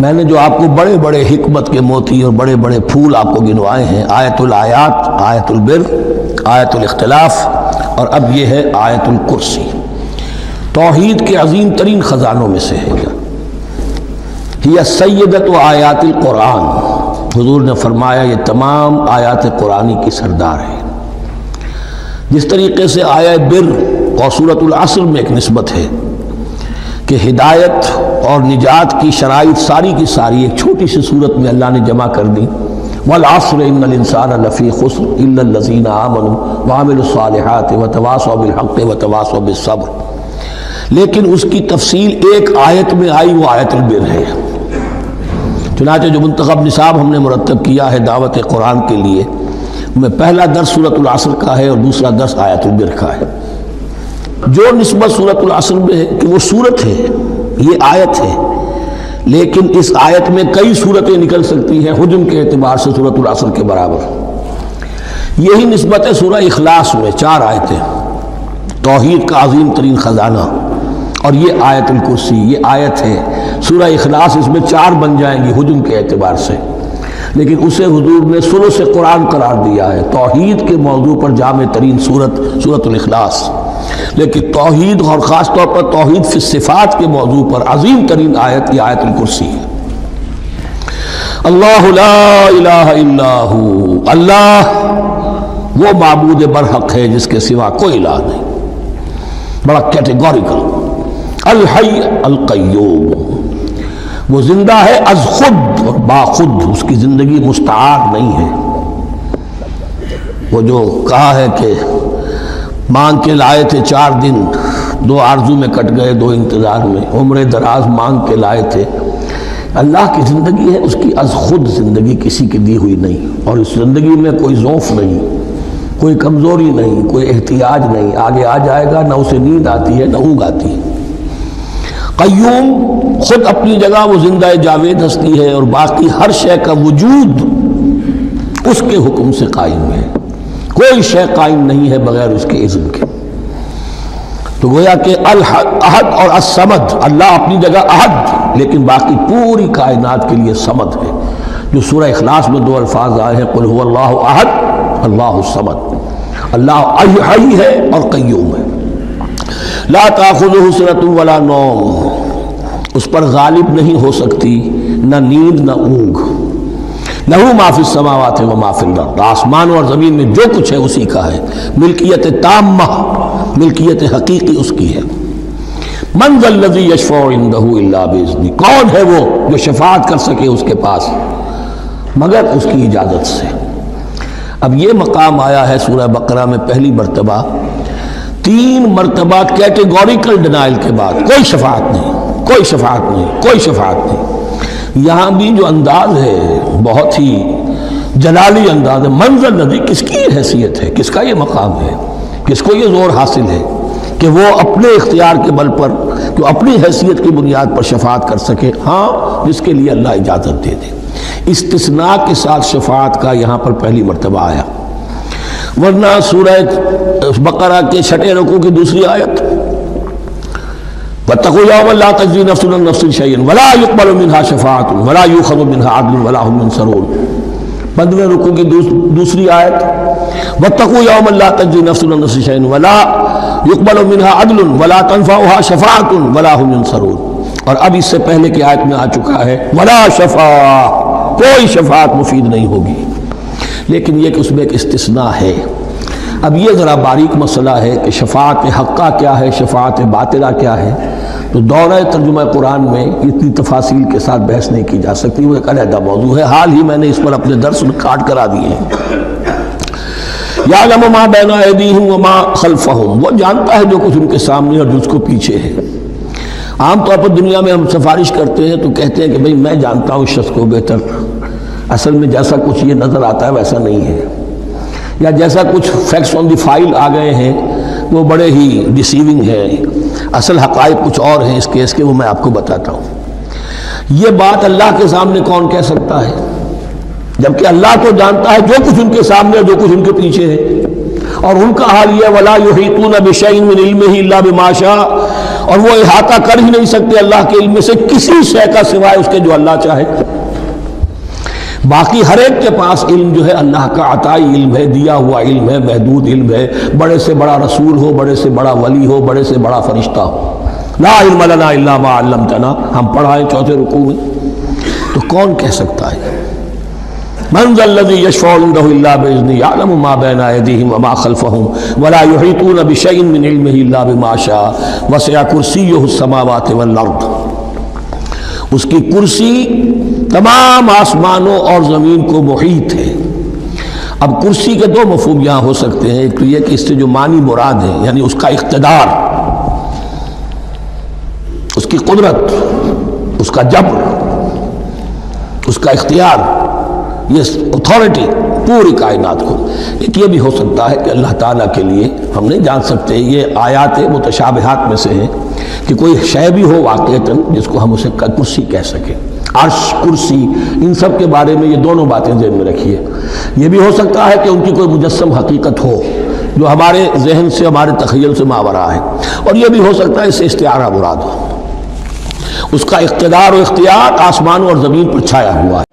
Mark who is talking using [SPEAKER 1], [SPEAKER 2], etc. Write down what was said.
[SPEAKER 1] میں نے جو آپ کو بڑے بڑے حکمت کے موتی اور بڑے بڑے پھول آپ کو گنوائے ہیں، آیت الآیات، آیت البر، آیت الاختلاف، اور اب یہ ہے آیت الکرسی، توحید کے عظیم ترین خزانوں میں سے ہے۔ یہ سیدت و آیات القرآن، حضور نے فرمایا یہ تمام آیات قرآنی کی سردار ہے۔ جس طریقے سے آیت بر اور سورۃ العصر میں ایک نسبت ہے کہ ہدایت اور نجات کی شرائط ساری کی ساری ایک چھوٹی سی صورت میں اللہ نے جمع کر دی، والعصر ان الانسان لفی خسر الا الذین آمنوا وعملوا الصالحات وتواصوا بالحق وتواصوا بالصبر، لیکن اس کی تفصیل ایک آیت میں آئی، وہ آیت البر ہے۔ چنانچہ جو منتخب نصاب ہم نے مرتب کیا ہے دعوت قرآن کے لیے، میں پہلا درس سورۃ العصر کا ہے اور دوسرا درس آیت البر کا ہے۔ جو نسبت سورۃ العصر میں ہے کہ وہ سورت ہے، یہ آیت ہے، لیکن اس آیت میں کئی سورتیں نکل سکتی ہیں حجم کے اعتبار سے سورۃ العصر کے برابر۔ یہی نسبت ہے سورہ اخلاص میں، 4 آیتیں، توحید کا عظیم ترین خزانہ، اور یہ آیت الکرسی، یہ آیت ہے سورہ اخلاص، اس میں 4 بن جائیں گی حجم کے اعتبار سے، لیکن اسے حضور نے ثلث قرآن قرار دیا ہے۔ توحید کے موضوع پر جامع ترین سورۃ الاخلاص، لیکن توحید اور خاص طور پر توحید فی الصفات کے موضوع پر عظیم ترین آیت یہ آیت الکرسی ہے۔ اللہ لا الہ الا ہو، اللہ وہ معبود برحق ہے جس کے سوا کوئی الہ نہیں، بڑا کیٹیگوریکل۔ الحی القیوم، وہ زندہ ہے از خود اور باخود، اس کی زندگی مستعار نہیں ہے۔ وہ جو کہا ہے کہ مانگ کے لائے تھے 4 دن، 2 آرزو میں کٹ گئے، 2 انتظار میں، عمر دراز مانگ کے لائے تھے، اللہ کی زندگی ہے اس کی از خود زندگی، کسی کی دی ہوئی نہیں، اور اس زندگی میں کوئی ضعف نہیں، کوئی کمزوری نہیں، کوئی احتیاج نہیں، آگے آ جائے گا، نہ اسے نیند آتی ہے نہ اونگ آتی ہے۔ قیوم، خود اپنی جگہ وہ زندہ جاوید ہستی ہے، اور باقی ہر شے کا وجود اس کے حکم سے قائم ہے، کوئی شے قائم نہیں ہے بغیر اس کے اذن کے۔ تو گویا کہ احد اور الصمد، اللہ اپنی جگہ احد، لیکن باقی پوری کائنات کے لیے صمد ہے، جو سورہ اخلاص میں 2 الفاظ آئے ہیں، قل هو اللہ احد اللہ الصمد، اللہ حی ہے اور قیوم ہے۔ لا تأخذہ سنۃ ولا نوم، اس پر غالب نہیں ہو سکتی نہ نیند نہ اونگ۔ لہو ما فی السماوات و ما فی الارض، آسمان اور زمین میں جو کچھ ہے اسی کا ہے، ملکیت تامہ، ملکیت حقیقی اس کی ہے۔ من ذا الذی یشفع عندہ الا باذنہ، کون ہے وہ جو شفاعت کر سکے اس کے پاس مگر اس کی اجازت سے۔ اب یہ مقام آیا ہے سورہ بقرہ میں پہلی مرتبہ، 3 مرتبہ کیٹیگوریکل ڈینائل کے بعد، کوئی شفاعت نہیں، کوئی شفاعت نہیں، کوئی شفاعت نہیں۔ یہاں بھی جو انداز ہے بہت ہی جلالی انداز ہے، منظر ندی، کس کی یہ حیثیت ہے، کس کا یہ مقام ہے، کس کو یہ زور حاصل ہے کہ وہ اپنے اختیار کے بل پر، کہ اپنی حیثیت کی بنیاد پر شفاعت کر سکے؟ ہاں، جس کے لیے اللہ اجازت دے دے۔ استثناء کے ساتھ شفاعت کا یہاں پر پہلی مرتبہ آیا، ورنہ سورہ بقرہ کے 6 رکوع کی دوسری آیت، وَاتَّقُوا يَوْمًا لَا تَجْزِي نَفْسٌ عَن نَفْسٍ شَيْئًا وَلَا يُقْبَلُ مِنْهَا شَفَاعَةٌ وَلَا يُؤْخَذُ مِنْهَا عَدْلٌ وَلَا هُمْ يُنصَرُونَ۔ 15 رکوع کی دوسری آیت، وَاتَّقُوا يَوْمًا لَا تَجْزِي نَفْسٌ عَن نَفْسٍ شَيْئًا وَلَا يُقْبَلُ مِنْهَا عَدْلٌ وَلَا تَنفَعُهَا شَفَاعَةٌ وَلَا هُمْ يُنصَرُونَ۔ اور اب اس سے پہلے کی آیت میں آ چکا ہے وَلَا شَفَاعَةٌ، کوئی شفاعت مفید نہیں ہوگی، لیکن یہ کہ اس میں ایک استثناء ہے۔ اب یہ ذرا باریک مسئلہ ہے کہ شفاعت حقہ کیا ہے، شفاعت باطلہ کیا ہے، تو دورہ ترجمہ قرآن میں اتنی تفاصیل کے ساتھ بحث نہیں کی جا سکتی، وہ ایک علیحدہ موضوع ہے، حال ہی میں نے اس پر اپنے درس کاٹ کرا دیے ہیں۔ یعلم ما بین ایدیہم وما خلفہم، وہ جانتا ہے جو کچھ ان کے سامنے اور جو اس کو پیچھے ہے۔ عام طور پر دنیا میں ہم سفارش کرتے ہیں تو کہتے ہیں کہ بھئی میں جانتا ہوں اس شخص کو بہتر، اصل میں جیسا کچھ یہ نظر آتا ہے ویسا نہیں ہے، یا جیسا کچھ فیکٹس آن دی فائل آ گئے ہیں وہ بڑے ہی ڈیسیونگ ہے، اصل حقائق کچھ اور ہیں اس کیس کے، وہ میں آپ کو بتاتا ہوں۔ یہ بات اللہ کے سامنے کون کہہ سکتا ہے، جبکہ اللہ تو جانتا ہے جو کچھ ان کے سامنے اور جو کچھ ان کے پیچھے ہے، اور ان کا حال یہ وَلَا يُحِيطُونَ بِشَيْءٍ مِّنْ عِلْمِهِ إِلَّا بِمَا شَاءَ، اور وہ احاطہ کر ہی نہیں سکتے اللہ کے علم سے کسی شے کا سوائے اس کے جو اللہ چاہے۔ باقی ہر ایک کے پاس علم جو ہے اللہ کا عطائی علم ہے، دیا ہوا علم ہے، محدود علم ہے، بڑے سے بڑا رسول ہو، بڑے سے بڑا ولی ہو، بڑے سے بڑا فرشتہ ہو۔ لا علم لنا الا ما علمتنا، ہم پڑھائیں چوتھے رکوع میں، تو کون کہہ سکتا ہے؟ من ذا الذی یشفع عنده الا باذنہ یعلم ما بین ایدیہم وما خلفہم ولا یحیطون بشیء من علمہ الا بما شاء وسع کرسیہ السماوات والارض۔ اس کی کرسی تمام آسمانوں اور زمین کو محیط ہے۔ اب کرسی کے دو مفہوم یہاں ہو سکتے ہیں، ایک تو یہ کہ اس سے جو معنی مراد ہے یعنی اس کا اقتدار، اس کی قدرت، اس کا جبر، اس کا اختیار، یہ اتھارٹی پوری کائنات کو۔ ایک یہ بھی ہو سکتا ہے کہ اللہ تعالیٰ کے لیے ہم نہیں جان سکتے، یہ آیات متشابہات میں سے ہے کہ کوئی شے بھی ہو واقعتاً جس کو ہم اسے کرسی کہہ سکیں، عرش، کرسی، ان سب کے بارے میں یہ دونوں باتیں ذہن میں رکھیے۔ یہ بھی ہو سکتا ہے کہ ان کی کوئی مجسم حقیقت ہو جو ہمارے ذہن سے، ہمارے تخیل سے ماورا ہے، اور یہ بھی ہو سکتا ہے اس سے استعارہ مراد ہو۔ اس کا اقتدار و اختیار آسمانوں اور زمین پر چھایا ہوا ہے۔